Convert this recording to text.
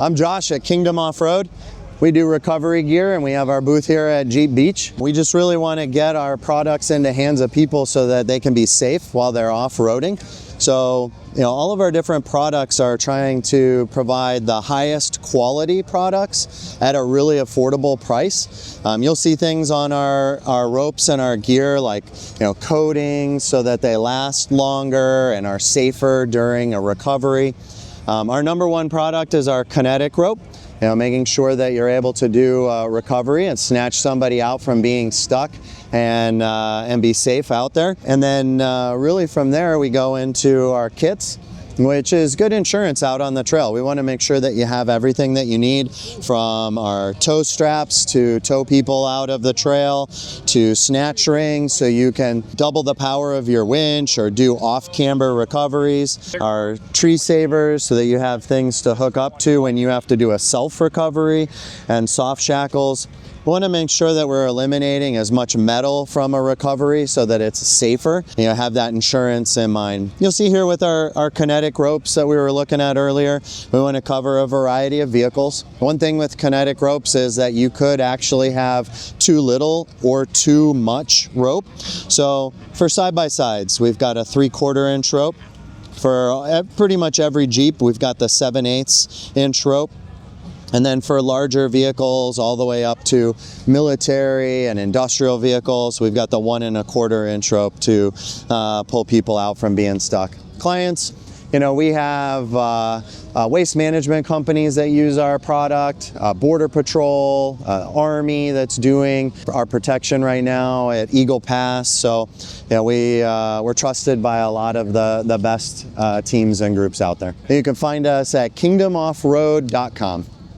I'm Josh at Kingdom Off-Road. We do recovery gear and we have our booth here at Jeep Beach. We just really want to get our products into hands of people so that they can be safe while they're off-roading. So, all of our different products are trying to provide the highest quality products at a really affordable price. You'll see things on our ropes and our gear like, coatings so that they last longer and are safer during a recovery. Our number one product is our Kinetic Rope. Making sure that you're able to do recovery and snatch somebody out from being stuck and be safe out there. And then really from there we go into our kits, which is good insurance out on the trail. We want to make sure that you have everything that you need, from our tow straps to tow people out of the trail, to Snatch Rings so you can double the power of your winch or do off-camber recoveries, our tree savers so that you have things to hook up to when you have to do a self-recovery, and soft shackles. We want to make sure that we're eliminating as much metal from a recovery so that it's safer. Have that insurance in mind. You'll see here with our Kinetic Ropes that we were looking at earlier, we want to cover a variety of vehicles. One thing with Kinetic Ropes is that you could actually have too little or too much rope. So for side-by-sides, we've got a 3/4 inch rope. For pretty much every Jeep, we've got the 7/8 inch rope. And then for larger vehicles, all the way up to military and industrial vehicles, we've got the 1 1/4 inch rope to pull people out from being stuck. Clients, we have waste management companies that use our product, Border Patrol, Army that's doing our protection right now at Eagle Pass. So we're trusted by a lot of the best teams and groups out there. You can find us at kingdomoffroad.com.